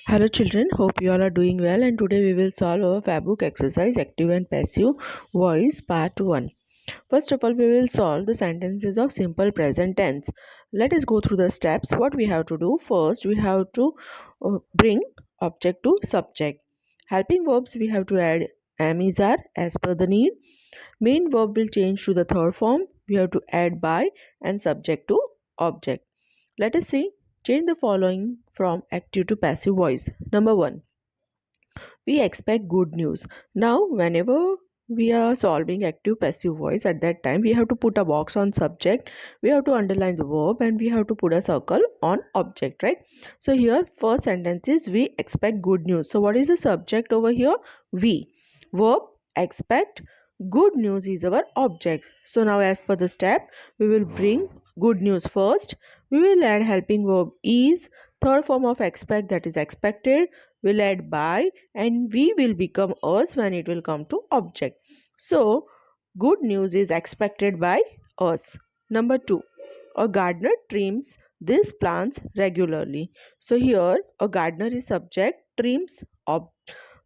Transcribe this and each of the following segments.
Hello children, hope you all are doing well, and today we will solve our Fabbook exercise active and passive voice part 1. First of all, we will solve the sentences of simple present tense. Let us go through the steps. What we have to do first, we have to bring object to subject. Helping verbs, we have to add am is are as per the need. Main verb will change to the third form. We have to add by and subject to object. Let us see. Change the following from active to passive voice. Number 1. We expect good news. Now, whenever we are solving active passive voice, at that time we have to put a box on subject, we have to underline the verb, and we have to put a circle on object, right? So here first sentence is we expect good news. So what is the subject over here? We. Verb expect. Good news is our object. So now as per the step, we will bring good news first. We will add helping verb is. Third form of expect, that is expected, will add by, and we will become us when it will come to object. So good news is expected by us. Number 2, a gardener trims these plants regularly. So here a gardener is subject, trims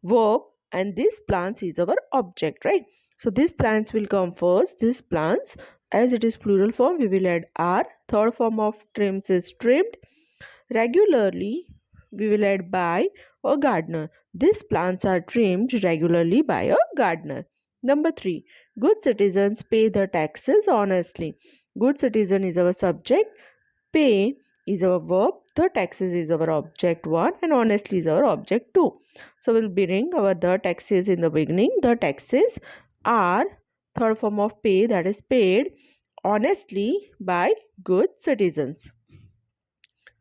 verb, and these plants is our object, right? So these plants will come first. These plants, as it is plural form, we will add are. Third form of trims is trimmed. Regularly, we will add by a gardener. These plants are trimmed regularly by a gardener. Number 3. Good citizens pay their taxes honestly. Good citizen is our subject. Pay is our verb. The taxes is our object 1 and honestly is our object 2. So we'll bring our the taxes in the beginning. The taxes are third form of pay, that is paid honestly by good citizens.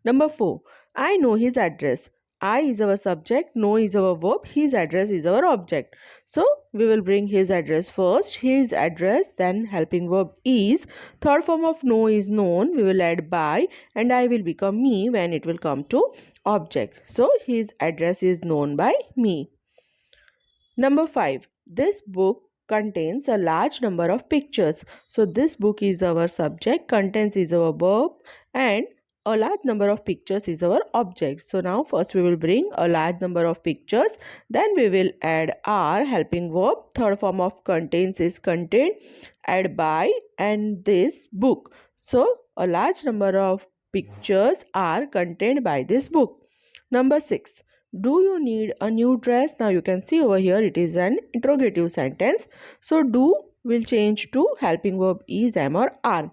Number 4. I know his address. I is our subject, know is our verb, his address is our object. So we will bring his address first. His address, then helping verb is. Third form of know is known. We will add by, and I will become me when it will come to object. So his address is known by me. Number 5. This book contains a large number of pictures. So this book is our subject, contains is our verb, and a large number of pictures is our object. So now first we will bring a large number of pictures, then we will add are helping verb. Third form of contains is contain, add by, and this book. So a large number of pictures are contained by this book. Number 6. Do you need a new dress? Now you can see over here it is an interrogative sentence. So do will change to helping verb is, am, or are.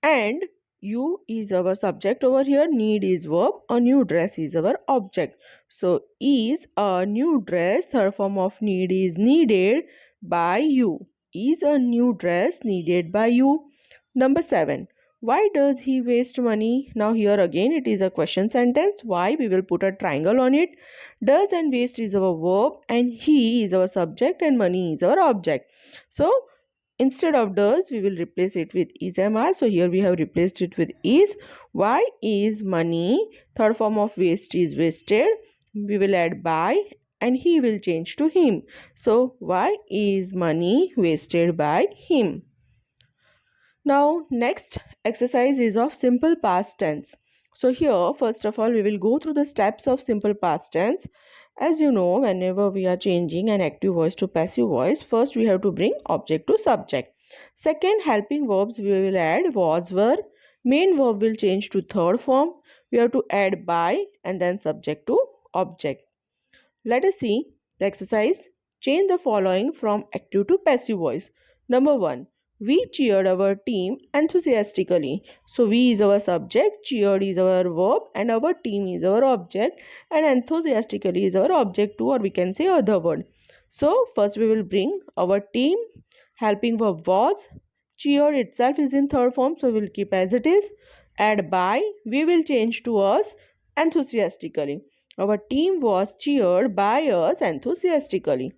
And you is our subject over here. Need is verb. A new dress is our object. So is a new dress. Third form of need is needed by you. Is a new dress needed by you. Number 7. Why does he waste money? Now here again it is a question sentence. Why? We will put a triangle on it. Does and waste is our verb, and he is our subject, and money is our object. So instead of does, we will replace it with is, am, are. So here we have replaced it with is. Why is money? Third form of waste is wasted. We will add by, and he will change to him. So why is money wasted by him? Now next exercise is of simple past tense. So here first of all we will go through the steps of simple past tense. As you know, whenever we are changing an active voice to passive voice, first we have to bring object to subject. Second, helping verbs we will add was, were. Main verb will change to third form. We have to add by and then subject to object. Let us see the exercise. Change the following from active to passive voice. Number 1. We cheered our team enthusiastically. So we is our subject, cheered is our verb, and our team is our object, and enthusiastically is our object too, or we can say other word. So first we will bring our team. Helping verb was. Cheered itself is in third form, so we will keep as it is. Add by, we will change to us enthusiastically. Our team was cheered by us enthusiastically.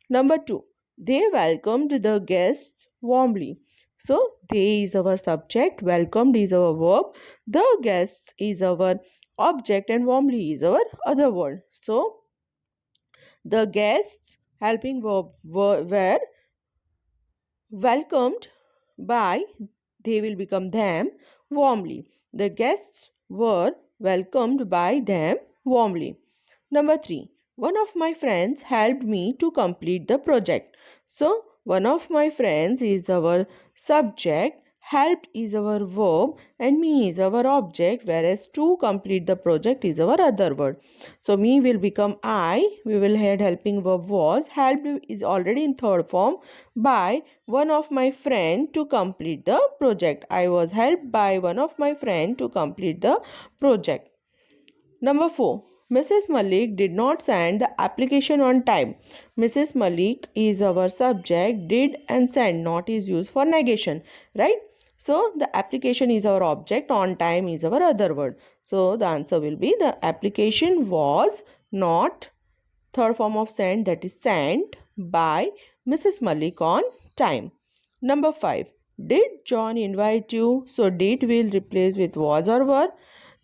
Number 2. They welcomed the guests warmly. So, they is our subject, welcomed is our verb, the guests is our object, and warmly is our other word. So, the guests helping verb were welcomed by, they will become them, warmly. The guests were welcomed by them warmly. Number 3. One of my friends helped me to complete the project. So, one of my friends is our subject, helped is our verb, and me is our object, whereas to complete the project is our other word. So, me will become I, we will add helping verb was, helped is already in third form by one of my friend to complete the project. I was helped by one of my friend to complete the project. Number 4. Mrs. Malik did not send the application on time. Mrs. Malik is our subject, did and send not is used for negation, right? So the application is our object, on time is our other word. So the answer will be the application was not, third form of send, that is sent by Mrs. Malik on time. Number 5. Did John invite you? So did will replace with was or were.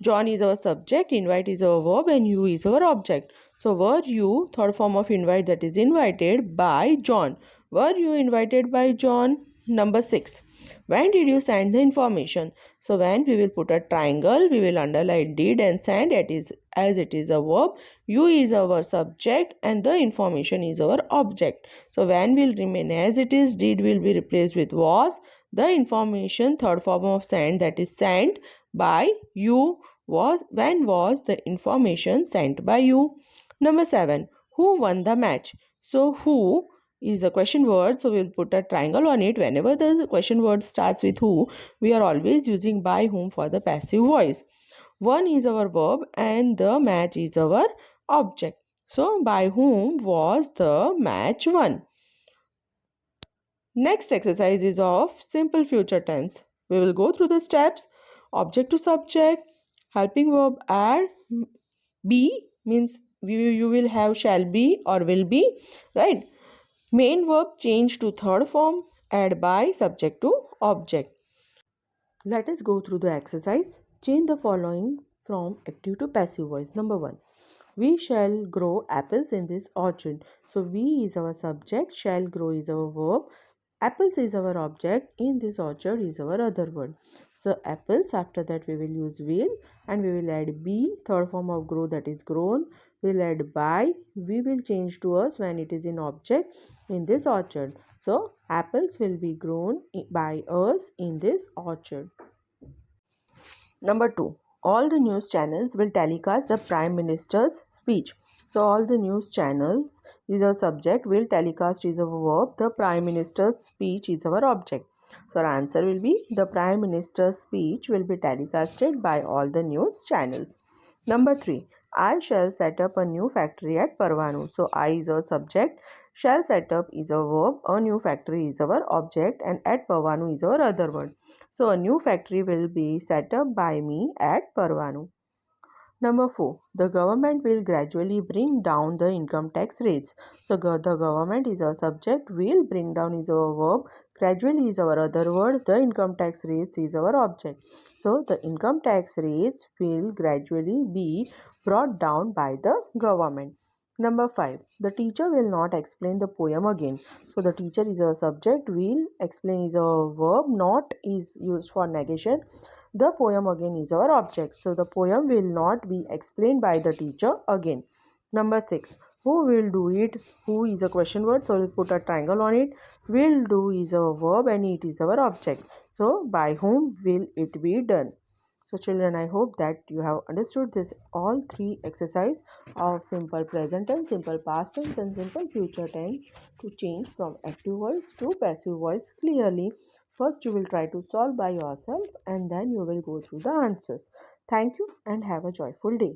John is our subject, invite is our verb, and you is our object. So were you, third form of invite, that is invited by John. Were you invited by John? Number 6. When did you send the information? So when we will put a triangle, we will underline did and send it is as it is a verb. You is our subject and the information is our object. So when will remain as it is, did will be replaced with was. The information, third form of send, that is sent by you. Was when was the information sent by you? Number 7. Who won the match? So who is a question word, so we'll put a triangle on it. Whenever the question word starts with who, we are always using by whom for the passive voice. One is our verb and the match is our object. So by whom was the match won? Next exercise is of simple future tense. We will go through the steps. Object to subject, helping verb add, be means you will have shall be or will be, right? Main verb change to third form, add by, subject to object. Let us go through the exercise. Change the following from active to passive voice. Number 1. We shall grow apples in this orchard. So we is our subject, shall grow is our verb, apples is our object, in this orchard is our other word. So apples, after that we will use will and we will add be, third form of grow, that is grown. We will add by, we will change to us when it is in object, in this orchard. So apples will be grown by us in this orchard. Number 2. All the news channels will telecast the Prime Minister's speech. So all the news channels is our subject, will telecast is our verb, the Prime Minister's speech is our object. So our answer will be the Prime Minister's speech will be telecasted by all the news channels. Number 3. I shall set up a new factory at Parvanu. So I is our subject, shall set up is a verb, a new factory is our object, and at Parvanu is our other word. So a new factory will be set up by me at Parvanu. Number 4. The government will gradually bring down the income tax rates. So the government is our subject, will bring down is our verb, gradually is our other word, the income tax rates is our object. So the income tax rates will gradually be brought down by the government. Number 5. The teacher will not explain the poem again. So the teacher is our subject, will explain is our verb, not is used for negation. The poem again is our object. So the poem will not be explained by the teacher again. Number 6. Who will do it? Who is a question word. So we'll put a triangle on it. Will do is a verb and it is our object. So by whom will it be done? So children, I hope that you have understood this all three exercise of simple present tense, simple past tense and simple future tense to change from active voice to passive voice clearly. First you will try to solve by yourself and then you will go through the answers. Thank you and have a joyful day.